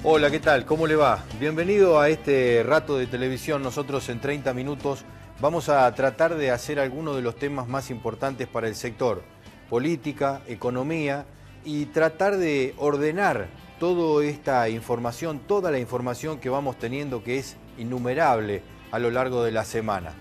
Hola, ¿qué tal? ¿Cómo le va? Bienvenido a este rato de televisión. Nosotros en 30 minutos vamos a tratar de hacer algunos de los temas más importantes para el sector. Política, economía y tratar de ordenar toda esta información, toda la información que vamos teniendo, que es innumerable a lo largo de la semana.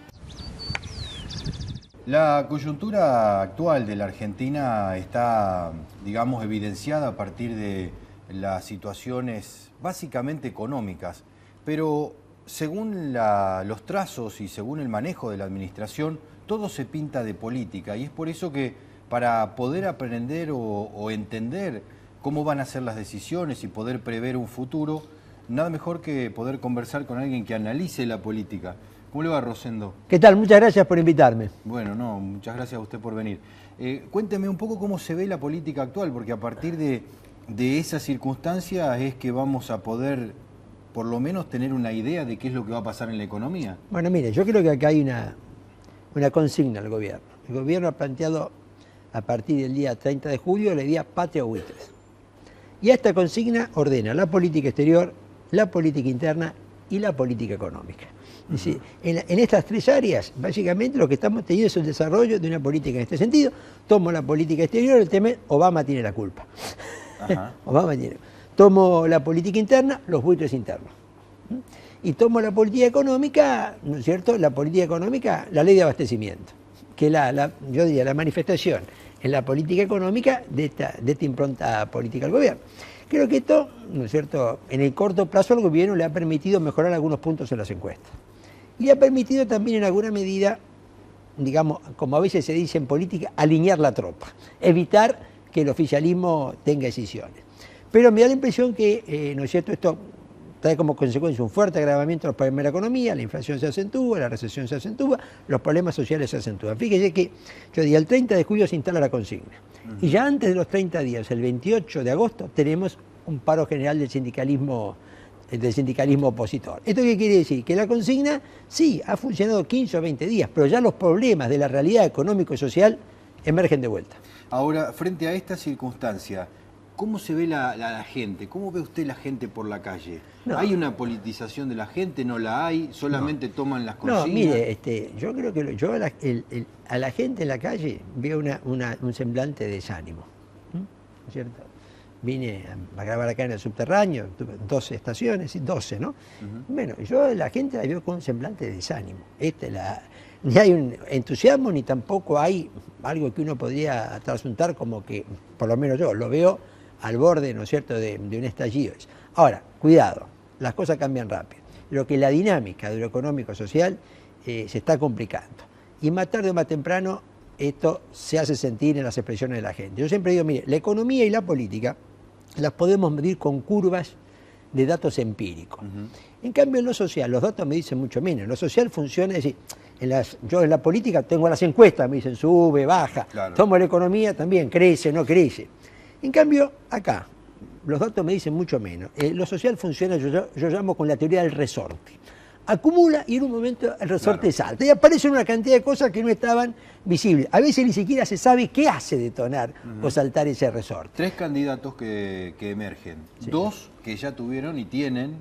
La coyuntura actual de la Argentina está, digamos, evidenciada a partir de las situaciones básicamente económicas, pero según los trazos y según el manejo de la administración, todo se pinta de política, y es por eso que para poder aprender o entender cómo van a ser las decisiones y poder prever un futuro, nada mejor que poder conversar con alguien que analice la política. ¿Cómo le va, Rosendo? ¿Qué tal? Muchas gracias por invitarme. Bueno, no, muchas gracias a usted por venir. Cuénteme un poco cómo se ve la política actual, porque a partir de esa circunstancia es que vamos a poder, por lo menos, tener una idea de qué es lo que va a pasar en la economía. Bueno, mire, yo creo que acá hay una consigna al gobierno. El gobierno ha planteado a partir del día 30 de julio la idea patria o buitres. Y a esta consigna ordena la política exterior, la política interna y la política económica. Es decir, en estas tres áreas, básicamente lo que estamos teniendo es el desarrollo de una política en este sentido. Tomo la política exterior, el tema Obama tiene la culpa. Obama tiene. Tomo la política interna, los buitres internos. Y tomo la política económica, ¿no es cierto? La política económica, la ley de abastecimiento, que yo diría la manifestación en la política económica de esta impronta política del gobierno. Creo que esto, ¿no es cierto?, en el corto plazo al gobierno le ha permitido mejorar algunos puntos en las encuestas. Y ha permitido también en alguna medida, digamos, como a veces se dice en política, alinear la tropa, evitar que el oficialismo tenga decisiones. Pero me da la impresión que, ¿no es cierto?, esto trae como consecuencia un fuerte agravamiento de los problemas de la economía, la inflación se acentúa, la recesión se acentúa, los problemas sociales se acentúan. Fíjese que, yo diría, el 30 de julio se instala la consigna. Y ya antes de los 30 días, el 28 de agosto, tenemos un paro general del sindicalismo opositor. ¿Esto qué quiere decir? Que la consigna, sí, ha funcionado 15 o 20 días, pero ya los problemas de la realidad económico y social emergen de vuelta. Ahora, frente a esta circunstancia, ¿cómo se ve la gente? ¿Cómo ve usted la gente por la calle? No. ¿Hay una politización de la gente? ¿No la hay? ¿Solamente toman las consignas? No, mire, yo creo que yo a la gente en la calle veo un semblante de desánimo. ¿No es cierto? Vine a grabar acá en el subterráneo, tuve 12 estaciones, 12, ¿no? Bueno, yo a la gente la veo con un semblante de desánimo. Ni hay un entusiasmo, ni tampoco hay algo que uno podría trasuntar como que, por lo menos yo, lo veo al borde, ¿no es cierto?, de un estallido. Ahora, cuidado, las cosas cambian rápido. Lo que la dinámica de lo económico-social se está complicando. Y más tarde o más temprano esto se hace sentir en las expresiones de la gente. Yo siempre digo, mire, la economía y la política las podemos medir con curvas de datos empíricos. En cambio, en lo social, los datos me dicen mucho menos. En lo social funciona, es decir, yo en la política tengo las encuestas, me dicen sube, baja. Claro. Tomo la economía también, crece, no crece. En cambio, acá, los datos me dicen mucho menos. Lo social funciona, yo llamo con la teoría del resorte. Acumula y en un momento el resorte salta. Y aparecen una cantidad de cosas que no estaban visibles. A veces ni siquiera se sabe qué hace detonar o saltar ese resorte. Tres candidatos que emergen. Sí. Dos que ya tuvieron y tienen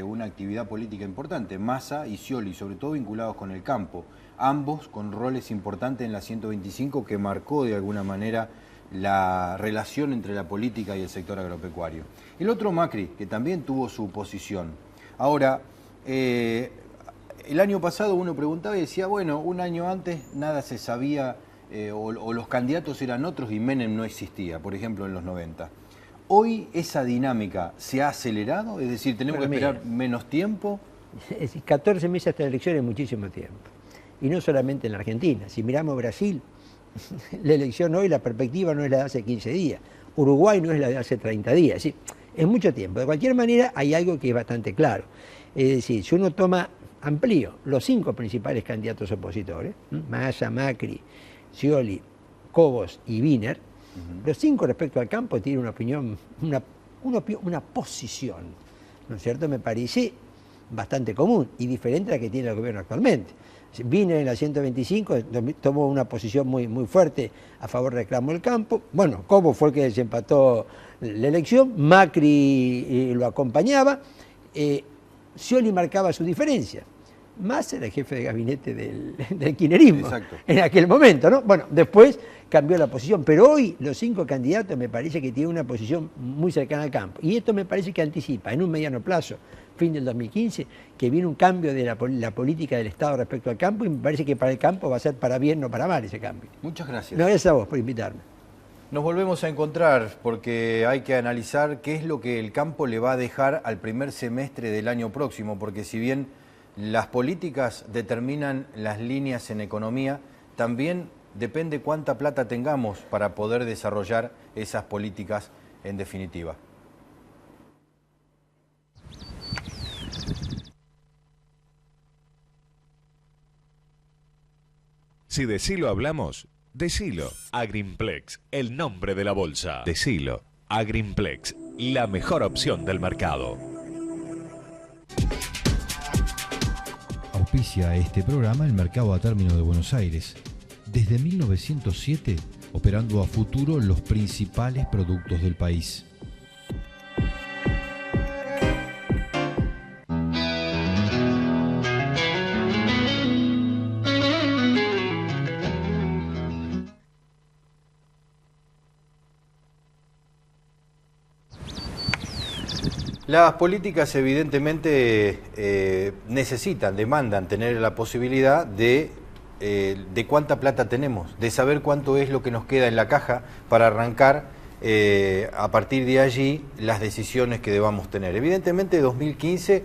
una actividad política importante. Massa y Scioli, sobre todo vinculados con el campo. Ambos con roles importantes en la 125 que marcó de alguna manera la relación entre la política y el sector agropecuario. El otro, Macri, que también tuvo su posición. Ahora, el año pasado uno preguntaba y decía, bueno, un año antes nada se sabía o los candidatos eran otros y Menem no existía, por ejemplo, en los 90. ¿Hoy esa dinámica se ha acelerado? Es decir, ¿tenemos que esperar menos tiempo? Es decir, 14 meses hasta la elección es muchísimo tiempo. Y no solamente en la Argentina. Si miramos Brasil, la elección hoy, la perspectiva no es la de hace 15 días. Uruguay no es la de hace 30 días. Es decir, es mucho tiempo. De cualquier manera, hay algo que es bastante claro. Es decir, si uno amplío los 5 principales candidatos opositores, Massa, Macri, Scioli, Cobos y Wiener, los 5 respecto al campo tienen una opinión, una posición, ¿no es cierto?, me parece bastante común y diferente a la que tiene el gobierno actualmente. Vine en la 125, tomó una posición muy fuerte a favor del reclamo del campo. Bueno, Cobo fue el que desempató la elección, Macri lo acompañaba, Scioli marcaba su diferencia. Massa era el jefe de gabinete del kirchnerismo en aquel momento, ¿no? Bueno, después cambió la posición, pero hoy los 5 candidatos me parece que tienen una posición muy cercana al campo. Y esto me parece que anticipa en un mediano plazo, fin del 2015, que viene un cambio de la política del Estado respecto al campo, y me parece que para el campo va a ser para bien, no para mal ese cambio. Muchas gracias. No, gracias a vos por invitarme. Nos volvemos a encontrar porque hay que analizar qué es lo que el campo le va a dejar al primer semestre del año próximo, porque si bien las políticas determinan las líneas en economía, también depende cuánta plata tengamos para poder desarrollar esas políticas en definitiva. Si decilo hablamos, decilo. Agrimplex, el nombre de la bolsa. Decilo. Agrimplex, la mejor opción del mercado. Auspicia este programa el Mercado a Término de Buenos Aires. Desde 1907, operando a futuro los principales productos del país. Las políticas evidentemente demandan tener la posibilidad de cuánta plata tenemos, de saber cuánto es lo que nos queda en la caja para arrancar a partir de allí las decisiones que debamos tener. Evidentemente 2015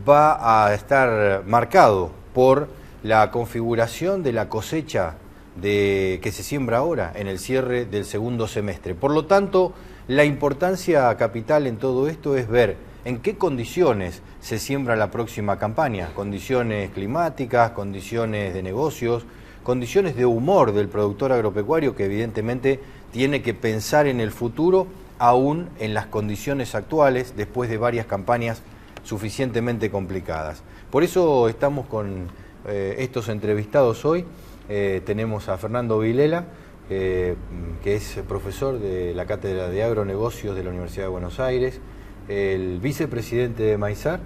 va a estar marcado por la configuración de la cosecha que se siembra ahora en el cierre del segundo semestre. Por lo tanto, la importancia capital en todo esto es ver en qué condiciones se siembra la próxima campaña, condiciones climáticas, condiciones de negocios, condiciones de humor del productor agropecuario que evidentemente tiene que pensar en el futuro aún en las condiciones actuales después de varias campañas suficientemente complicadas. Por eso estamos con estos entrevistados hoy. Tenemos a Fernando Vilela, que es profesor de la Cátedra de Agronegocios de la Universidad de Buenos Aires, el vicepresidente de Maizar,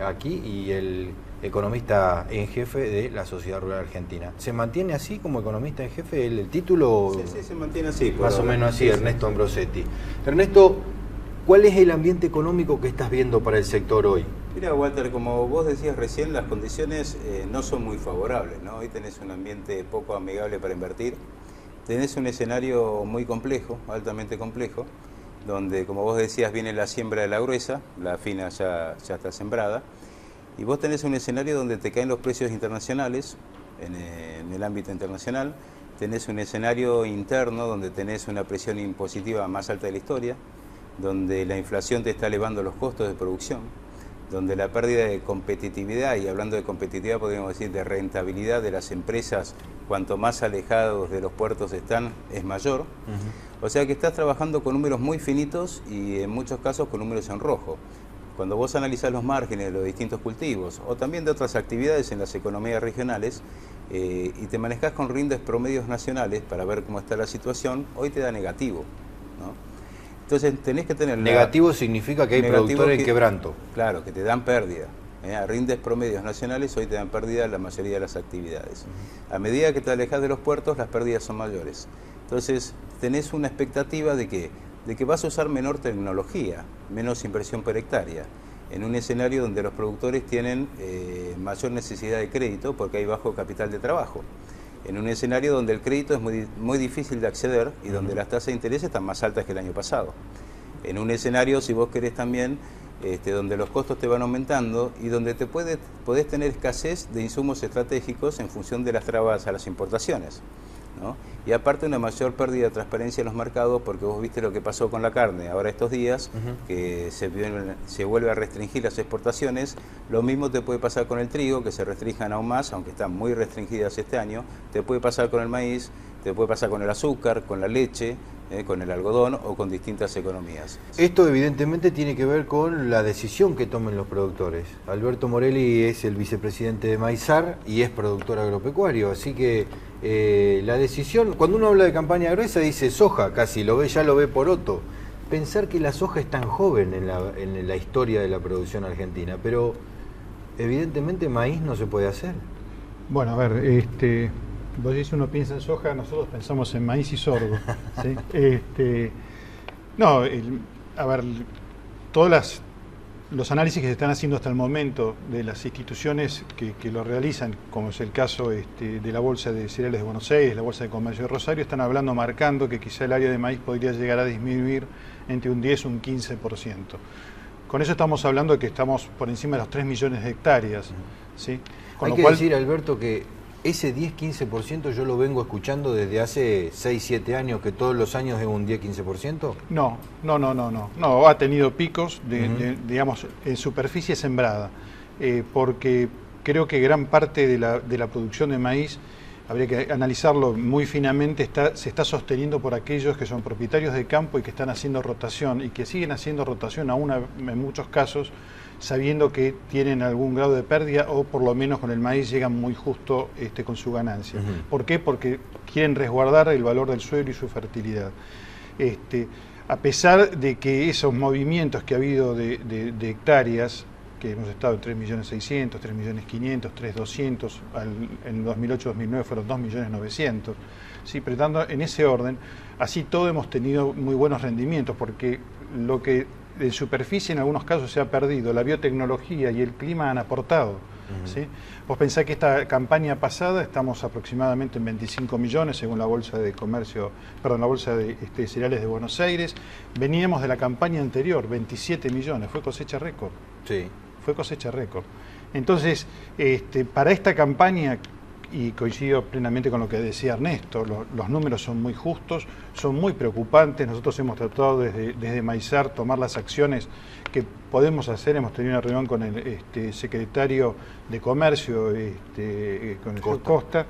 aquí, y el economista en jefe de la Sociedad Rural Argentina. ¿Se mantiene así como economista en jefe el título? Sí, se mantiene así. Más o menos así, Ernesto Ambrosetti. Ernesto, ¿cuál es el ambiente económico que estás viendo para el sector hoy? Mira, Walter, como vos decías recién, las condiciones no son muy favorables, ¿no? Hoy tenés un ambiente poco amigable para invertir. Tenés un escenario muy complejo, altamente complejo, donde, como vos decías, viene la siembra de la gruesa, la fina ya está sembrada, y vos tenés un escenario donde te caen los precios internacionales, en el ámbito internacional, tenés un escenario interno donde tenés una presión impositiva más alta de la historia, donde la inflación te está elevando los costos de producción, donde la pérdida de competitividad, y hablando de competitividad podríamos decir de rentabilidad de las empresas, cuanto más alejados de los puertos están, es mayor. O sea que estás trabajando con números muy finitos y en muchos casos con números en rojo. Cuando vos analizás los márgenes de los distintos cultivos o también de otras actividades en las economías regionales y te manejás con rindes promedios nacionales para ver cómo está la situación, hoy te da negativo, ¿no? Entonces tenés que tener... Negativo significa que hay productores en quebranto. Claro, que te dan pérdida. A rindes promedios nacionales hoy te dan pérdida la mayoría de las actividades. A medida que te alejas de los puertos, las pérdidas son mayores. Entonces tenés una expectativa de que vas a usar menor tecnología, menos inversión per hectárea, en un escenario donde los productores tienen mayor necesidad de crédito porque hay bajo capital de trabajo. En un escenario donde el crédito es muy difícil de acceder y donde las tasas de interés están más altas que el año pasado. En un escenario, si vos querés también, donde los costos te van aumentando y donde podés tener escasez de insumos estratégicos en función de las trabas a las importaciones, ¿no? Y aparte una mayor pérdida de transparencia en los mercados, porque vos viste lo que pasó con la carne ahora estos días, que se vuelve a restringir las exportaciones. Lo mismo te puede pasar con el trigo, que se restrinjan aún más, aunque están muy restringidas este año. Te puede pasar con el maíz, te puede pasar con el azúcar, con la leche, con el algodón o con distintas economías. Esto evidentemente tiene que ver con la decisión que tomen los productores. Alberto Morelli es el vicepresidente de Maizar y es productor agropecuario, así que la decisión, cuando uno habla de campaña gruesa dice soja, casi ya lo ve poroto. Pensar que la soja es tan joven en la historia de la producción argentina, pero evidentemente maíz no se puede hacer. Bueno, a ver, vos decís uno piensa en soja, nosotros pensamos en maíz y sorgo. ¿Sí? A ver, todos los análisis que se están haciendo hasta el momento de las instituciones que lo realizan, como es el caso de la Bolsa de Cereales de Buenos Aires, la Bolsa de Comercio de Rosario, están marcando que quizá el área de maíz podría llegar a disminuir entre un 10 y un 15%. Con eso estamos hablando de que estamos por encima de los 3 millones de hectáreas. ¿Sí? Hay que decir, Alberto, que ese 10-15% yo lo vengo escuchando desde hace 6-7 años, que todos los años es un 10-15%. No, ha tenido picos, digamos, en superficie sembrada, porque creo que gran parte de la producción de maíz, habría que analizarlo muy finamente, se está sosteniendo por aquellos que son propietarios de campo y que están haciendo rotación y que siguen haciendo rotación aún en muchos casos, sabiendo que tienen algún grado de pérdida o por lo menos con el maíz llegan muy justo con su ganancia. ¿Por qué? Porque quieren resguardar el valor del suelo y su fertilidad. A pesar de que esos movimientos que ha habido de hectáreas, que hemos estado en 3.600.000, 3.500.000, 3.200.000, en 2008-2009 fueron 2.900.000, ¿sí? Pero en ese orden, así todo hemos tenido muy buenos rendimientos, porque lo que en superficie en algunos casos se ha perdido, la biotecnología y el clima han aportado. ¿Sí? Vos pensás que esta campaña pasada estamos aproximadamente en 25 millones según la Bolsa de Comercio, perdón, la Bolsa de Cereales de Buenos Aires. Veníamos de la campaña anterior, 27 millones, fue cosecha récord. Sí. Fue cosecha récord. Entonces, para esta campaña, y coincido plenamente con lo que decía Ernesto, los números son muy justos, son muy preocupantes. Nosotros hemos tratado desde Maizar tomar las acciones que podemos hacer. Hemos tenido una reunión con el secretario de Comercio, con el señor Costa,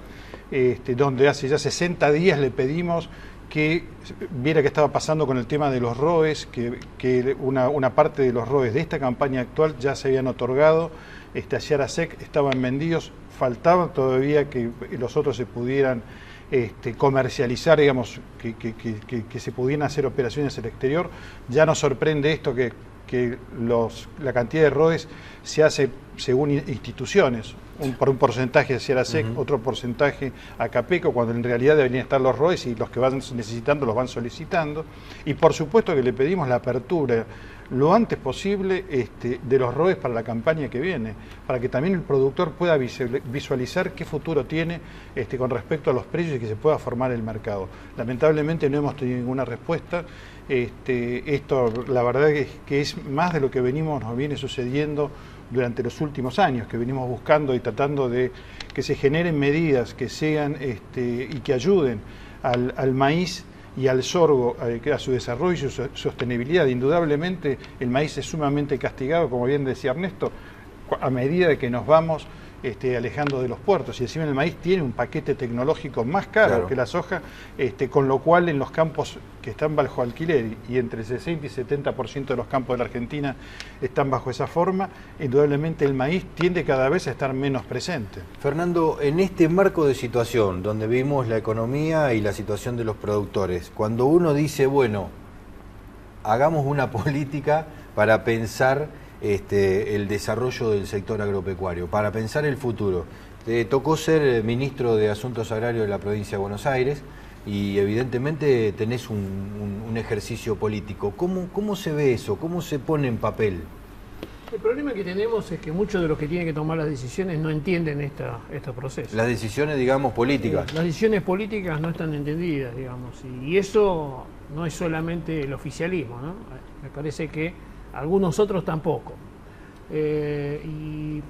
donde hace ya 60 días le pedimos que viera qué estaba pasando con el tema de los ROEs, que una parte de los ROEs de esta campaña actual ya se habían otorgado, hacia ARASEC estaban vendidos, faltaba todavía que los otros se pudieran comercializar, digamos, que se pudieran hacer operaciones al exterior. Ya nos sorprende esto que la cantidad de ROEs se hace según instituciones, por un porcentaje hacia ARASEC, otro porcentaje a CAPECO, cuando en realidad deberían estar los ROEs y los que van necesitando los van solicitando. Y por supuesto que le pedimos la apertura lo antes posible de los ROEs para la campaña que viene, para que también el productor pueda visualizar qué futuro tiene con respecto a los precios y que se pueda formar el mercado. Lamentablemente no hemos tenido ninguna respuesta. Esto la verdad es que es más de lo que nos viene sucediendo durante los últimos años, que venimos buscando y tratando de que se generen medidas que sean y que ayuden al maíz y al sorgo a su desarrollo y su sostenibilidad. Indudablemente el maíz es sumamente castigado, como bien decía Ernesto, a medida de que nos vamos alejando de los puertos, y encima el maíz tiene un paquete tecnológico más caro que la soja, con lo cual en los campos que están bajo alquiler, y entre el 60 y 70% de los campos de la Argentina están bajo esa forma, indudablemente el maíz tiende cada vez a estar menos presente. Fernando, en este marco de situación, donde vimos la economía y la situación de los productores, cuando uno dice, bueno, hagamos una política para pensar el desarrollo del sector agropecuario, para pensar el futuro. Te tocó ser ministro de Asuntos Agrarios de la provincia de Buenos Aires y evidentemente tenés un ejercicio político. ¿Cómo se ve eso? ¿Cómo se pone en papel? El problema que tenemos es que muchos de los que tienen que tomar las decisiones no entienden estos procesos. Las decisiones, digamos, políticas. Las decisiones políticas no están entendidas, digamos, y eso no es solamente el oficialismo, ¿no? Me parece que algunos otros tampoco. Y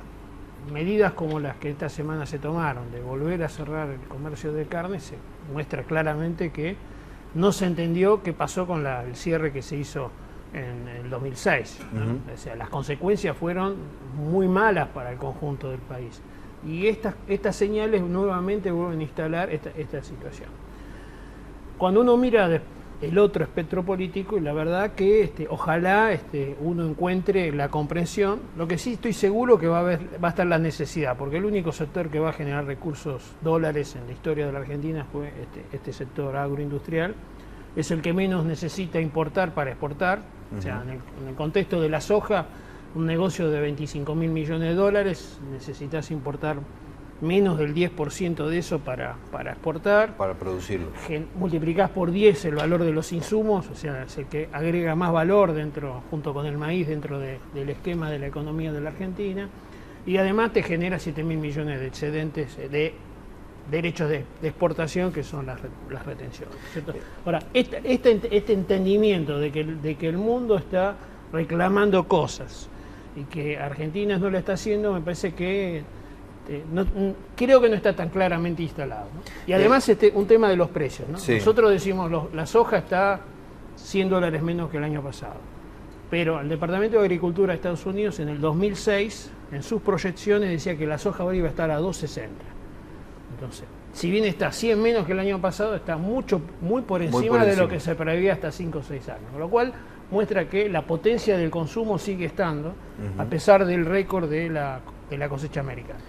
medidas como las que esta semana se tomaron, de volver a cerrar el comercio de carne, se muestra claramente que no se entendió qué pasó con el cierre que se hizo en el 2006. ¿no? O sea, las consecuencias fueron muy malas para el conjunto del país. Y estas señales nuevamente vuelven a instalar esta situación. cuando uno mira el otro espectro político, y la verdad que ojalá uno encuentre la comprensión. Lo que sí estoy seguro que va a estar la necesidad, porque el único sector que va a generar recursos, dólares en la historia de la Argentina fue este sector agroindustrial. Es el que menos necesita importar para exportar. O sea, en el contexto de la soja, un negocio de 25.000 millones de dólares, necesitas importar menos del 10% de eso para exportar. Para producirlo. Multiplicás por 10 el valor de los insumos, o sea, es el que agrega más valor junto con el maíz, dentro del esquema de la economía de la Argentina. Y además te genera 7.000 millones de excedentes de derechos de exportación, que son las retenciones, ¿cierto? Ahora, este entendimiento de que el mundo está reclamando cosas y que Argentina no lo está haciendo, me parece que creo que no está tan claramente instalado, ¿no? Y además un tema de los precios, ¿no? Sí. Nosotros decimos la soja está $100 menos que el año pasado, pero el Departamento de Agricultura de Estados Unidos en el 2006 en sus proyecciones decía que la soja ahora iba a estar a $2.60. Entonces, si bien está 100 menos que el año pasado, está muy por encima de lo que se preveía hasta 5 o 6 años, con lo cual muestra que la potencia del consumo sigue estando, a pesar del récord de la cosecha americana.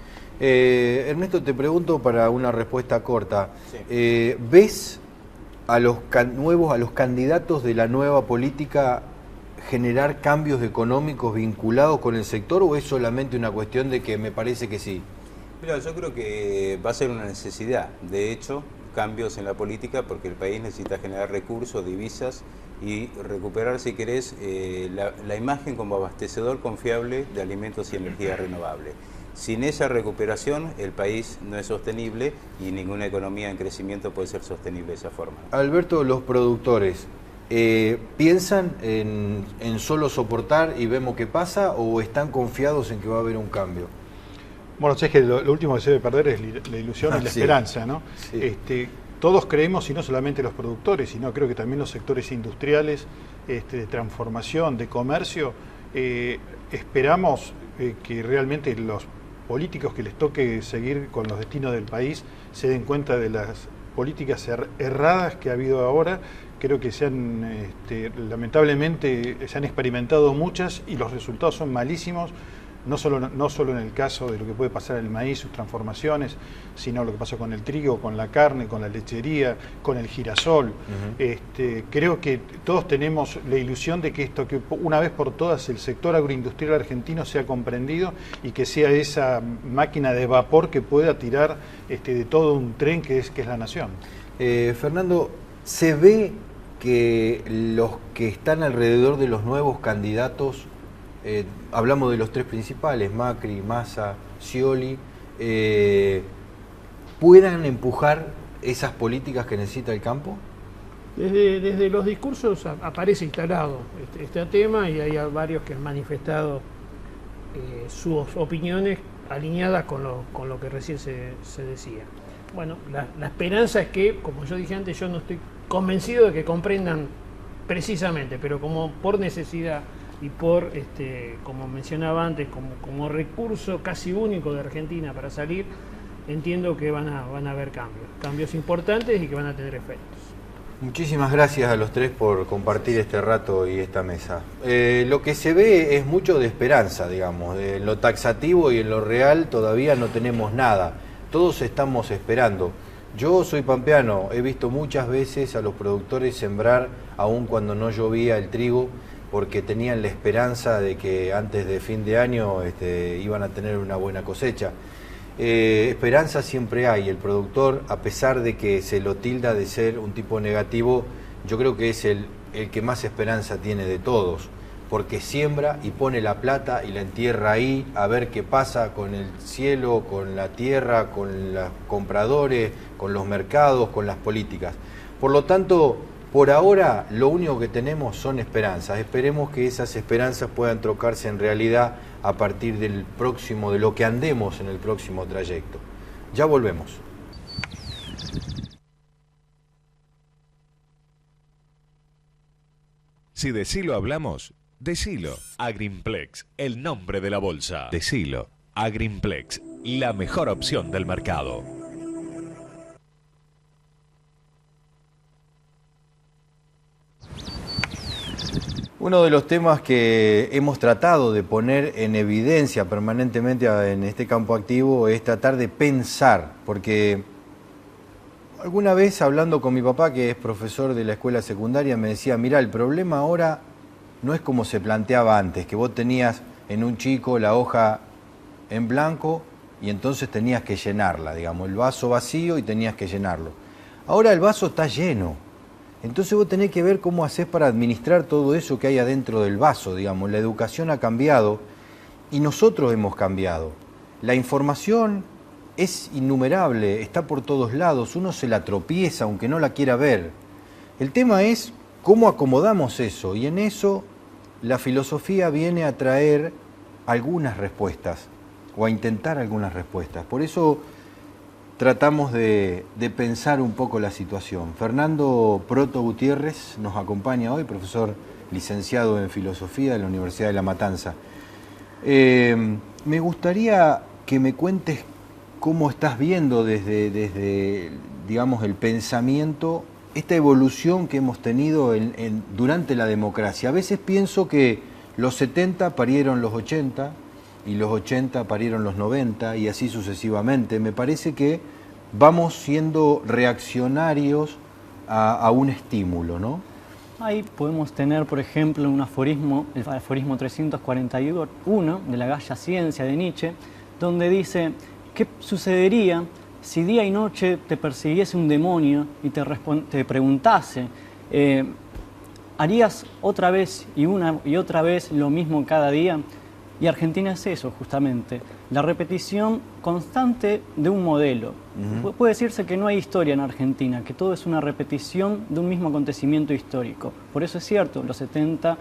Ernesto, te pregunto para una respuesta corta. Sí. ¿Ves a los candidatos de la nueva política generar cambios económicos vinculados con el sector, o es solamente una cuestión de que me parece que sí? Mira, yo creo que va a ser una necesidad, de hecho, cambios en la política, porque el país necesita generar recursos, divisas y recuperar, si querés, la imagen como abastecedor confiable de alimentos y energía renovable. Sin esa recuperación, el país no es sostenible y ninguna economía en crecimiento puede ser sostenible de esa forma. Alberto, los productores, ¿piensan en solo soportar y vemos qué pasa, o están confiados en que va a haber un cambio? Bueno, es que lo último que se debe perder es la ilusión y la esperanza, ¿no? Sí. Todos creemos, y no solamente los productores, sino creo que también los sectores industriales, de transformación, de comercio, esperamos que realmente los políticos que les toque seguir con los destinos del país se den cuenta de las políticas erradas que ha habido ahora. Creo que lamentablemente se han experimentado muchas y los resultados son malísimos. No solo en el caso de lo que puede pasar en el maíz, sus transformaciones, sino lo que pasó con el trigo, con la carne, con la lechería, con el girasol. Creo que todos tenemos la ilusión de que una vez por todas el sector agroindustrial argentino sea comprendido y que sea esa máquina de vapor que pueda tirar de todo un tren que es la nación. Fernando, ¿se ve que los que están alrededor de los nuevos candidatos, hablamos de los tres principales, Macri, Massa, Scioli, puedan empujar esas políticas que necesita el campo? Desde los discursos aparece instalado este tema, y hay varios que han manifestado sus opiniones alineadas con lo que recién se decía. Bueno, la esperanza es que, como yo dije antes, yo no estoy convencido de que comprendan precisamente, pero como por necesidad y por, como mencionaba antes, como recurso casi único de Argentina para salir, entiendo que van a haber cambios importantes y que van a tener efectos. Muchísimas gracias a los tres por compartir este rato y esta mesa. Lo que se ve es mucho de esperanza, digamos. En lo taxativo y en lo real todavía no tenemos nada. Todos estamos esperando. Yo soy pampeano, he visto muchas veces a los productores sembrar aún cuando no llovía el trigo, porque tenían la esperanza de que antes de fin de año iban a tener una buena cosecha. Esperanza siempre hay. El productor, a pesar de que se lo tilda de ser un tipo negativo, yo creo que es el que más esperanza tiene de todos, porque siembra y pone la plata y la entierra ahí, a ver qué pasa con el cielo, con la tierra, con los compradores, con los mercados, con las políticas. Por lo tanto, por ahora lo único que tenemos son esperanzas. Esperemos que esas esperanzas puedan trocarse en realidad a partir de lo que andemos en el próximo trayecto. Ya volvemos. Si de Silo hablamos, decilo. Agrimplex, el nombre de la bolsa. Decilo. Agrimplex, la mejor opción del mercado. Uno de los temas que hemos tratado de poner en evidencia permanentemente en este campo activo es tratar de pensar, porque alguna vez hablando con mi papá, que es profesor de la escuela secundaria, me decía, mirá, el problema ahora no es como se planteaba antes, que vos tenías en un chico la hoja en blanco y entonces tenías que llenarla, digamos, el vaso vacío y tenías que llenarlo. Ahora el vaso está lleno. Entonces vos tenés que ver cómo hacés para administrar todo eso que hay adentro del vaso, digamos. La educación ha cambiado y nosotros hemos cambiado. La información es innumerable, está por todos lados, uno se la tropieza aunque no la quiera ver. El tema es cómo acomodamos eso, y en eso la filosofía viene a traer algunas respuestas, o a intentar algunas respuestas. Por eso tratamos de pensar un poco la situación. Fernando Proto Gutiérrez nos acompaña hoy, profesor licenciado en Filosofía de la Universidad de La Matanza. Me gustaría que me cuentes cómo estás viendo desde digamos, el pensamiento, esta evolución que hemos tenido durante la democracia. A veces pienso que los 70 parieron los 80, y los 80 parieron los 90 y así sucesivamente. Me parece que vamos siendo reaccionarios a un estímulo, ¿no? Ahí podemos tener, por ejemplo, un aforismo, el aforismo 341 de la Galla Ciencia de Nietzsche, donde dice, ¿qué sucedería si día y noche te persiguiese un demonio y te preguntase, ¿harías otra vez y una y otra vez lo mismo cada día? Y Argentina es eso, justamente, la repetición constante de un modelo. Puede decirse que no hay historia en Argentina, que todo es una repetición de un mismo acontecimiento histórico. Por eso es cierto, los 70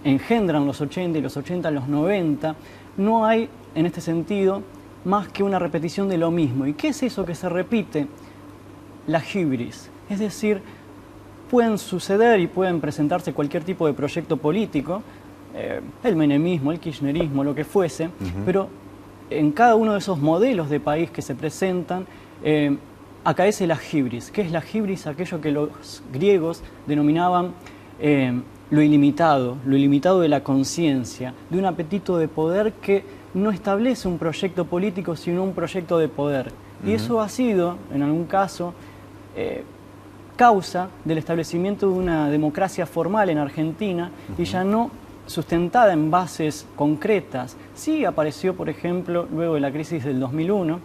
engendran los 80 y los 80 los 90. No hay, en este sentido, más que una repetición de lo mismo. ¿Y qué es eso que se repite? La hibris. Es decir, pueden suceder y pueden presentarse cualquier tipo de proyecto político, el menemismo, el kirchnerismo, lo que fuese, pero en cada uno de esos modelos de país que se presentan, acaece la hibris. ¿Qué es la hibris? Aquello que los griegos denominaban lo ilimitado de la conciencia, de un apetito de poder que no establece un proyecto político, sino un proyecto de poder. Y eso ha sido, en algún caso, causa del establecimiento de una democracia formal en Argentina y ya no sustentada en bases concretas. Sí apareció, por ejemplo, luego de la crisis del 2001,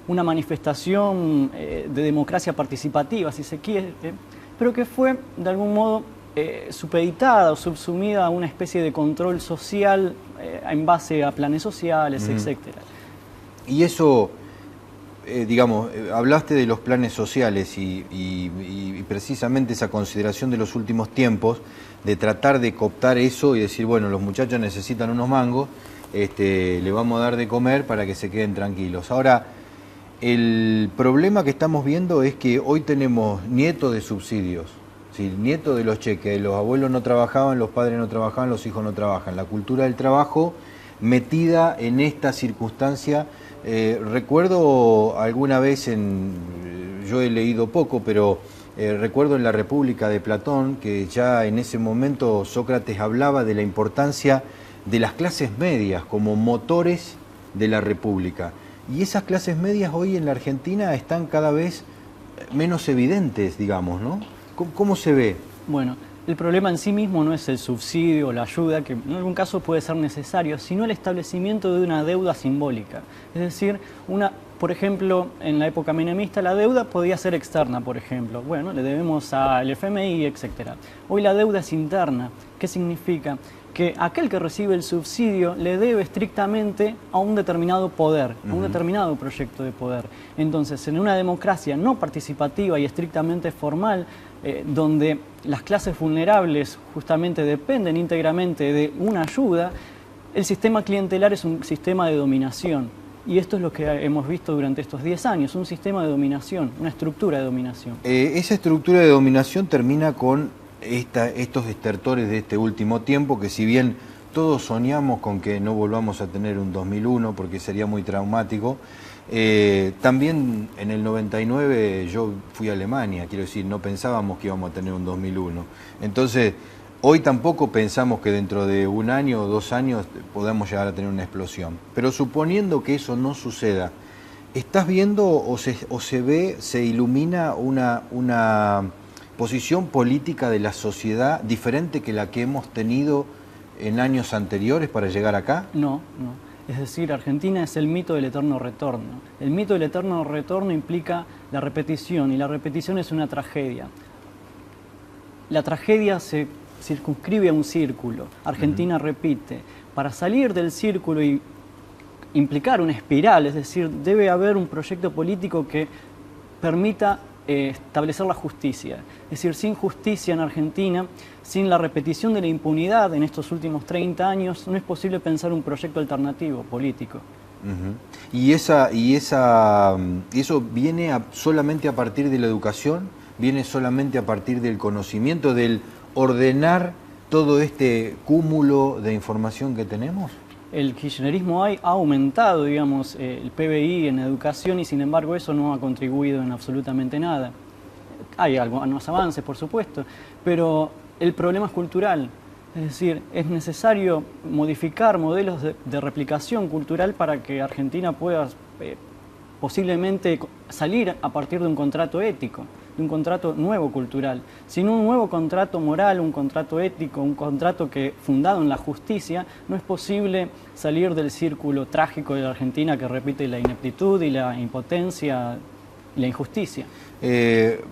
una manifestación de democracia participativa, si se quiere, pero que fue, de algún modo, supeditada o subsumida a una especie de control social en base a planes sociales, etcétera. Y eso, digamos, hablaste de los planes sociales y precisamente esa consideración de los últimos tiempos, de tratar de cooptar eso y decir, bueno, los muchachos necesitan unos mangos, le vamos a dar de comer para que se queden tranquilos. Ahora, el problema que estamos viendo es que hoy tenemos nietos de subsidios, ¿sí? Nietos de los cheques, los abuelos no trabajaban, los padres no trabajaban, los hijos no trabajan. La cultura del trabajo metida en esta circunstancia. Recuerdo alguna vez, yo he leído poco, pero recuerdo en la República de Platón que ya en ese momento Sócrates hablaba de la importancia de las clases medias como motores de la República. Y esas clases medias hoy en la Argentina están cada vez menos evidentes, digamos, ¿no? ¿Cómo se ve? Bueno, el problema en sí mismo no es el subsidio o la ayuda, que en algún caso puede ser necesario, sino el establecimiento de una deuda simbólica. Es decir, por ejemplo, en la época menemista la deuda podía ser externa, por ejemplo. Bueno, le debemos al FMI, etc. Hoy la deuda es interna. ¿Qué significa? Que aquel que recibe el subsidio le debe estrictamente a un determinado poder, a un determinado proyecto de poder. Entonces, en una democracia no participativa y estrictamente formal, donde las clases vulnerables justamente dependen íntegramente de una ayuda, el sistema clientelar es un sistema de dominación. Y esto es lo que hemos visto durante estos 10 años, un sistema de dominación, una estructura de dominación. Esa estructura de dominación termina con estos estertores de este último tiempo, que si bien todos soñamos con que no volvamos a tener un 2001 porque sería muy traumático, también en el 99 yo fui a Alemania, quiero decir, no pensábamos que íbamos a tener un 2001. Entonces, Hoy tampoco pensamos que dentro de 1 año o 2 años podamos llegar a tener una explosión. Pero suponiendo que eso no suceda, ¿estás viendo o se ilumina una posición política de la sociedad diferente que la que hemos tenido en años anteriores para llegar acá? No. Es decir, Argentina es el mito del eterno retorno. El mito del eterno retorno implica la repetición, y la repetición es una tragedia. La tragedia se circunscribe a un círculo. Argentina repite. Para salir del círculo y implicar una espiral, es decir, debe haber un proyecto político que permita establecer la justicia. Es decir, sin justicia en Argentina, sin la repetición de la impunidad en estos últimos 30 años, no es posible pensar un proyecto alternativo político. ¿Y eso viene solamente a partir de la educación? ¿Viene solamente a partir del conocimiento, del ordenar todo este cúmulo de información que tenemos? El kirchnerismo ha aumentado, digamos, el PBI en educación, y sin embargo eso no ha contribuido en absolutamente nada. Hay algunos avances, por supuesto, pero el problema es cultural. Es decir, es necesario modificar modelos de replicación cultural para que Argentina pueda posiblemente salir a partir de un contrato ético, de un contrato nuevo cultural. Sin un nuevo contrato moral, un contrato ético, un contrato fundado en la justicia, no es posible salir del círculo trágico de la Argentina que repite la ineptitud y la impotencia y la injusticia.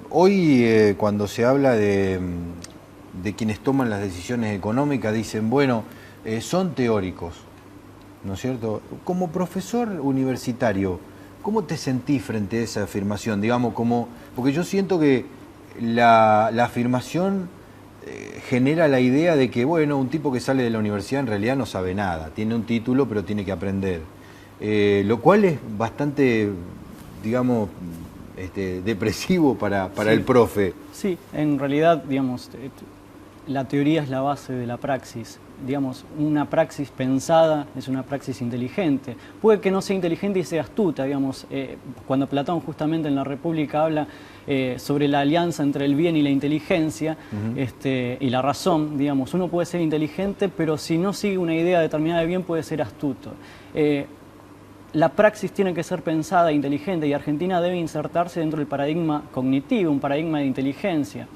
Hoy cuando se habla de quienes toman las decisiones económicas, dicen, bueno, son teóricos, ¿no es cierto? Como profesor universitario, ¿cómo te sentís frente a esa afirmación? Digamos, porque yo siento que la afirmación genera la idea de que, bueno, un tipo que sale de la universidad en realidad no sabe nada, tiene un título pero tiene que aprender, lo cual es bastante, digamos, depresivo para el profe. Sí, en realidad, digamos, la teoría es la base de la praxis. Digamos, una praxis pensada es una praxis inteligente. Puede que no sea inteligente y sea astuta, digamos. Cuando Platón justamente en la República habla sobre la alianza entre el bien y la inteligencia y la razón, digamos, uno puede ser inteligente, pero si no sigue una idea determinada de bien puede ser astuto. La praxis tiene que ser pensada e inteligente, y Argentina debe insertarse dentro del paradigma cognitivo, un paradigma de inteligencia.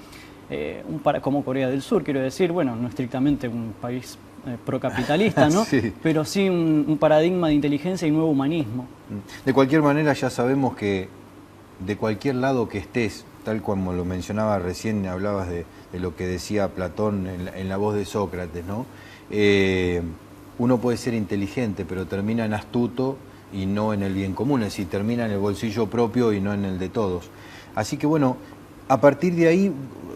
Como Corea del Sur, quiero decir, bueno, no estrictamente un país procapitalista, ¿no? Sí. Pero sí un paradigma de inteligencia y nuevo humanismo. De cualquier manera, ya sabemos que de cualquier lado que estés, tal como lo mencionaba recién, hablabas de lo que decía Platón en la voz de Sócrates, ¿no? Uno puede ser inteligente, pero termina en astuto y no en el bien común, es decir, termina en el bolsillo propio y no en el de todos. Así que bueno, a partir de ahí,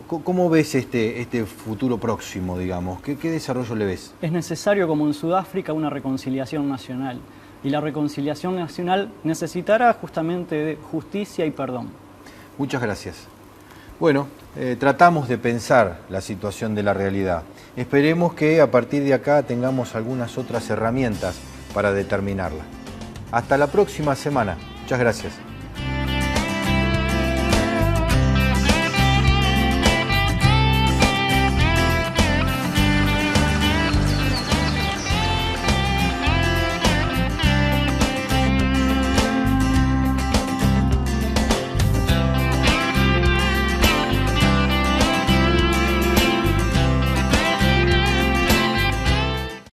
¿cómo ves este futuro próximo, digamos? ¿Qué desarrollo le ves? Es necesario, como en Sudáfrica, una reconciliación nacional. Y la reconciliación nacional necesitará justamente de justicia y perdón. Muchas gracias. Bueno, tratamos de pensar la situación de la realidad. Esperemos que a partir de acá tengamos algunas otras herramientas para determinarla. Hasta la próxima semana. Muchas gracias.